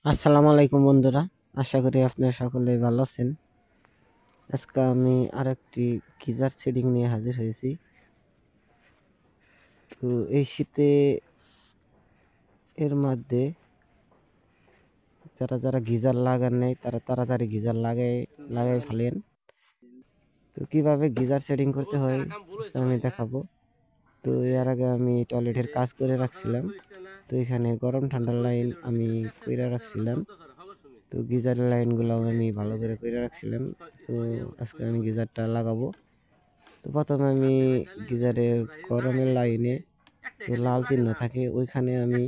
আসসালামু আলাইকুম বন্ধুরা, আশা করি আপনারা সকলেই ভালো আছেন। আজকে আমি আরেকটি গিজার সেটিং নিয়ে হাজির হয়েছি। তো এই শীতে এর মধ্যে যারা যারা গিজার লাগান নাই তারা তাড়াতাড়ি গিজার লাগাই ফেলেন। তো কিভাবে গিজার সেটিং করতে হয় আজকে আমি দেখাবো। তো এর আগে আমি টয়লেটের কাজ করে রাখছিলাম। তো এখানে গরম ঠান্ডার লাইন আমি কইরা রাখছিলাম। তো গিজারের লাইনগুলো আমি ভালো করে কইরা রাখছিলাম। তো আজকে আমি গিজারটা লাগাবো। তো প্রথমে আমি গিজারের গরমের লাইনে তো লাল চিহ্ন থাকে ওইখানে আমি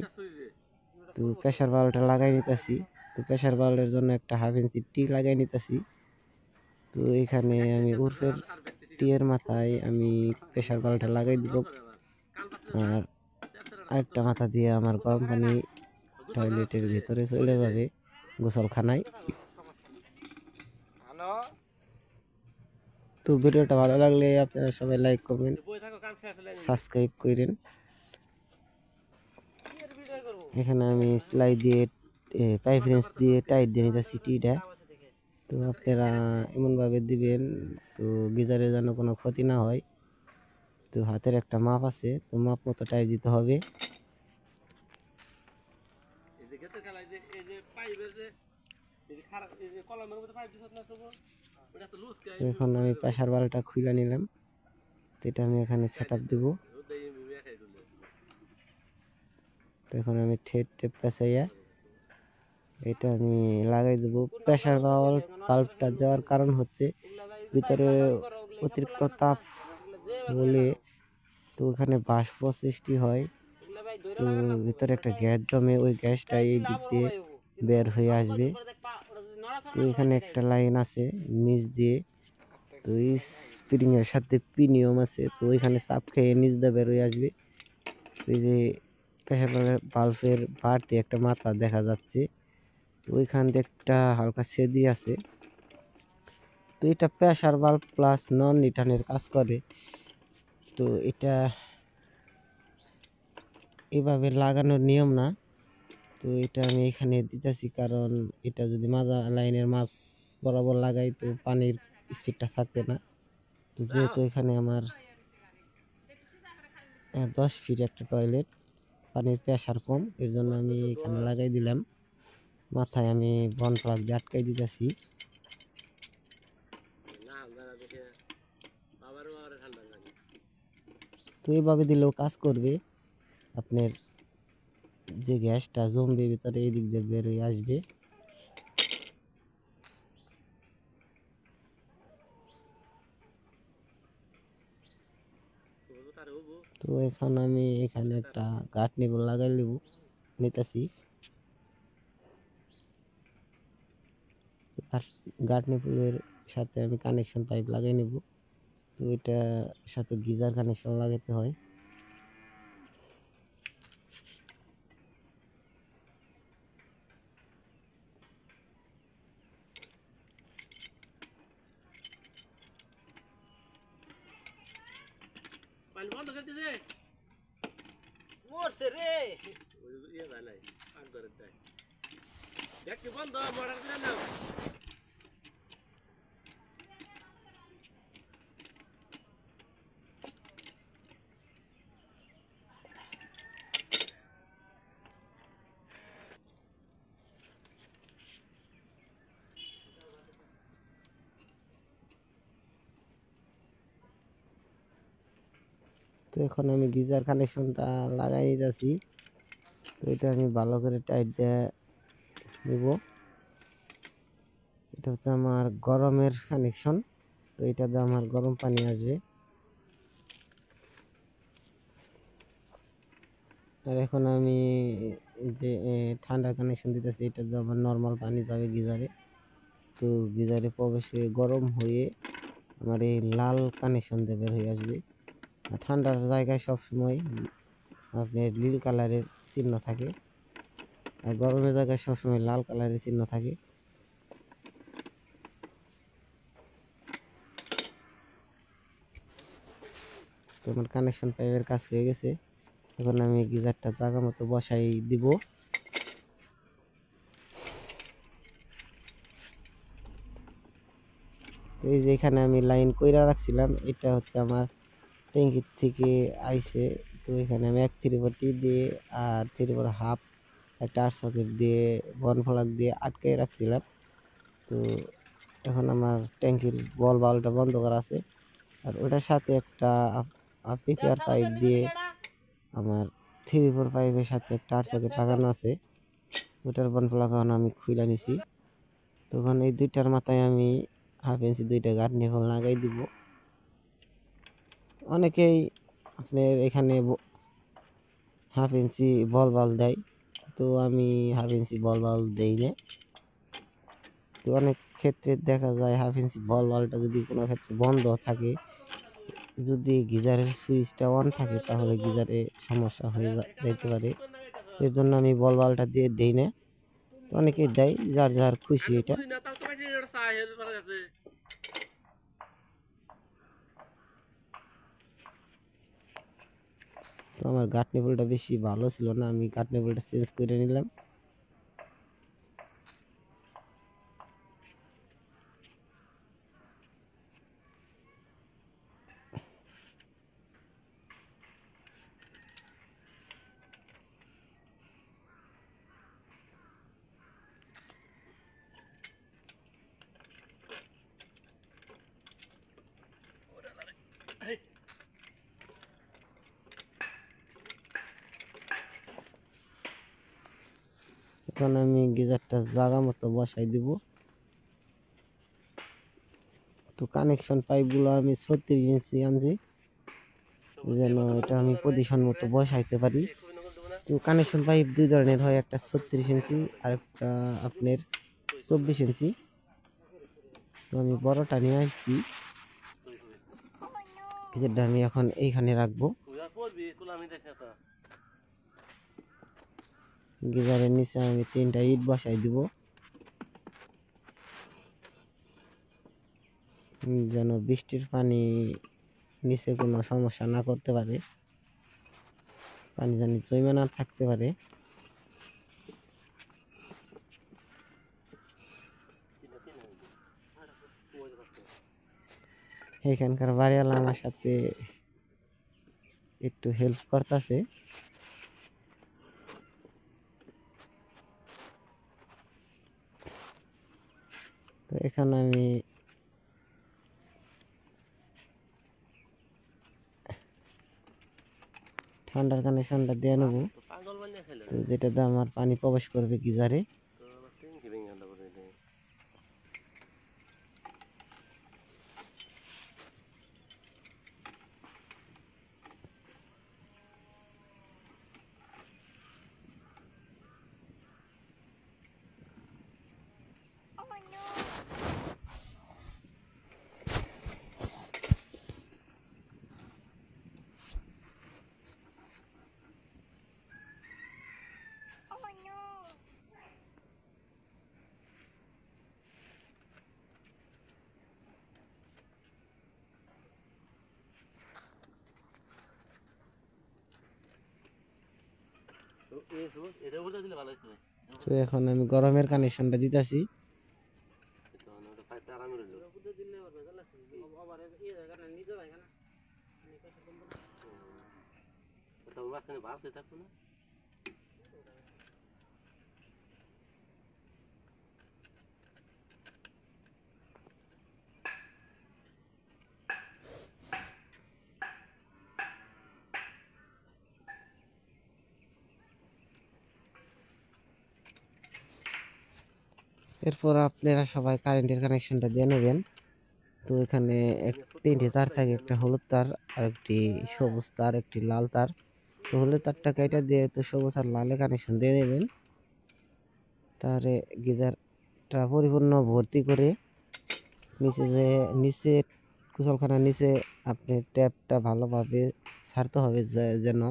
তো প্রেসার বাল্বটা লাগাই নিতেছি। তো প্রেসার বাল্বের জন্য একটা 1/2 ইঞ্চি টি লাগাই নিতেছি। তো এখানে আমি উর্ফের টিয়ের মাথায় আমি প্রেসার বাল্বটা লাগাই দিব। আর আরেকটা মাথা দিয়ে আমার গরম পানি টয়লেটের ভিতরে চলে যাবে গোসলখানায়। তো ভিডিওটা ভালো লাগলে আপনারা সবাই লাইক করবেন, সাবস্ক্রাইব করেন। এখানে আমি সেলাই দিয়ে পাইপ রেঞ্চ দিয়ে টাইট দিয়ে নিতেছি টিটা। তো আপনারা এমনভাবে দিবেন তো গিজারের যেন কোনো ক্ষতি না হয়। তো হাতের একটা মাপ আছে, তো মাপ মতো টাইট দিতে হবে। এখন আমি প্রেসার বাল্বটা খুলে নিলাম। তো এটা আমি এখানে সেট আপ দেবো। তো এখন আমি ঠেট টেপ পেঁচাইয়া এটা আমি লাগাই দেবো। প্রেসার বাল্বটা দেওয়ার কারণ হচ্ছে ভিতরে অতিরিক্ত তাপ হলে তো ওখানে বাষ্প সৃষ্টি হয়। তো ভিতরে একটা গ্যাস জমে, ওই গ্যাসটা এই দিক দিয়ে বের হয়ে আসবে। তো এখানে একটা লাইন আছে নিচ দিয়ে, তো স্প্রিং এর সাথে পিনিয়ম আছে, তো ওইখানে চাপ খেয়ে নিচ দিয়ে বের হয়ে আসবে। এই যে প্রেসার বাল্বের বাড়তি একটা মাথা দেখা যাচ্ছে, তো ওইখান দিয়ে একটা হালকা সেদি আছে। তো এটা প্রেসার বাল্ব প্লাস নন রিটার্নের কাজ করে। তো এটা এভাবে লাগানোর নিয়ম না। তো এটা আমি এখানে দিতেছি কারণ এটা যদি মাজা লাইনের মাছ বরাবর লাগাই তো পানির স্পিডটা থাকবে না। তো যেহেতু এখানে আমার 10 ফিট একটা টয়লেট, পানির প্রেসার কম, এর জন্য আমি এখানে লাগাই দিলাম। মাথায় আমি বন প্লাগ দিয়ে আটকাই দিতেছি। তো এইভাবে দিলেও কাজ করবে। আপনার যে গ্যাসটা জমবে ভিতরে এই দিক দিয়ে বের হয়ে আসবে। তো এখন আমি এখানে একটা গাঁথনি লাগাই নিতেছি। গাঁথনি পুলের সাথে আমি কানেকশন পাইপ লাগাই নেব। তো এটা সাথে গিজার কানেকশন লাগাতে হয়। বন্ধ করতেছে মরছে রে ইয়ে ভাই নাই আর ধরে দেয় দেখি বন্ধ মরার করে নাও। তো এখন আমি গিজার কানেকশনটা লাগাই নিতেছি। তো এটা আমি ভালো করে টাইট দিয়ে নিব। এটা হচ্ছে আমার গরমের কানেকশন। তো এটা দিয়ে আমার গরম পানি আসবে। আর এখন আমি যে ঠান্ডার কানেকশন দিতেছি, এটা দিয়ে আমার নর্মাল পানি যাবে গিজারে। তো গিজারে প্রবেশে গরম হয়ে আমার এই লাল কানেকশন দিয়ে বের হয়ে আসবে। আর ঠান্ডার জায়গায় সবসময় আপনার নীল কালারের চিহ্ন থাকে, আর গরমের জায়গায় সবসময় লাল কালারের চিহ্ন থাকে। তো আমার কানেকশন পাইপের কাজ হয়ে গেছে। এখন আমি গিজারটা জায়গা মতো বসাই দিব। তো এই যে এখানে আমি লাইন কইরা রাখছিলাম, এটা হচ্ছে আমার ট্যাঙ্কির থেকে আইছে। তো এখানে আমি 1/3 দিয়ে আর 3/2 একটা 8 সকেট দিয়ে বন ফ্লাগ দিয়ে আটকে রাখছিলাম। তো এখন আমার ট্যাঙ্কির বল বাল্বটা বন্ধ করা আছে, আর ওটার সাথে একটা পিপিআর পাইপ দিয়ে আমার 3/4 পাইপের সাথে একটা 8 সকেট লাগানো আছে। ওটার বন ফ্লাগ এখন আমি খুলে নিছি। তখন এই দুইটার মাথায় আমি 1/2 ইঞ্চি দুইটা গাঁট নিয়ে লাগাই দিব। অনেকেই আপনার এখানে 1/2 ইঞ্চি বল বাল্ব দেয়, তো আমি 1/2 ইঞ্চি বল বাল্ব দেই না। তো অনেক ক্ষেত্রে দেখা যায় 1/2 ইঞ্চি বল বাল্বটা যদি কোনো ক্ষেত্রে বন্ধ থাকে, যদি গিজারের সুইচটা অন থাকে তাহলে গিজারে সমস্যা হয়ে যাইতে পারে। এর জন্য আমি বল বাল্বটা দিয়ে দেই না। তো অনেকেই দেয়, যার যার খুশি আমি এটা। বুঝি না, তাও তো পাইছি এটা চাই হেলতে পারা গেছে। তো আমার গাঁট নেবলটা বেশি ভালো ছিল না, আমি গাঁট নেবলটা চেঞ্জ করে নিলাম। এখন আমি গিজারটা জায়গা মতো বসাই দিব। তো কানেকশন পাইপগুলো আমি 36 ইঞ্চি আনছি, যেন এটা আমি পজিশন মতো বসাইতে পারি। তো কানেকশন পাইপ দুই ধরনের হয়, একটা 36 ইঞ্চি আর একটা আপনার 24 ইঞ্চি। তো আমি বড়টা নিয়ে আসছি, যেটা আমি এখন এইখানে রাখবো। গিজারের নিচে আমি 3টা ইট বসাই দিব, যেন বৃষ্টির পানি নিচে কোনো সমস্যা না করতে পারে, পানি জানি জমে না থাকতে পারে। এখানকার বাড়িওয়ালা আমার সাথে একটু হেল্প করতেছে। তো এখানে আমি ঠান্ডার কানেকশনটা দিয়ে নেবো, পাগল বানিয়ে খেলে তো যেটাতে আমার পানি প্রবেশ করবে গিজারে। তো আমার ট্যাঙ্কি ভেঙে গেল বলে এটা। তো এই সুজ এটা বলতে দিলে ভালো হতো। তো এখন আমি গরমের কানেকশনটা দিতেছি। তো ওটা পাইতে আরাম হলো। বুঝতে দিলে হবে জানা আছে। আবার এই জায়গা না নিতে জায়গা না। আমি কইছি বন্ধ না। তো মাঝখানে বাস হয়ে থাকতো না। এরপর আপনারা সবাই কারেন্টের কানেকশনটা দিয়ে নেবেন। তো এখানে 3টে তার থাকে, একটা হলুদ তার আর একটি সবুজ তার, একটি লাল তার। তো হলুদ তারটা কেটে দিয়ে তো সবুজ আর লালে কানেকশন দিয়ে নেবেন। তারে গিজারটা পরিপূর্ণ ভর্তি করে নিচে কুশলখানার নিচে আপনি ট্যাপটা ভালোভাবে ছাড়তে হবে, যেন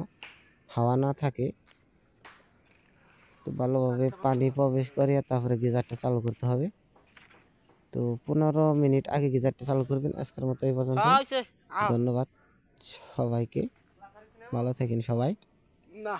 হাওয়া না থাকে। তো ভালোভাবে পানি প্রবেশ করে তারপরে গিজারটা চালু করতে হবে। তো 15 মিনিট আগে গিজারটা চালু করবেন। আজকের মতো এই পর্যন্ত। ধন্যবাদ সবাইকে, ভালো থাকেন সবাই। না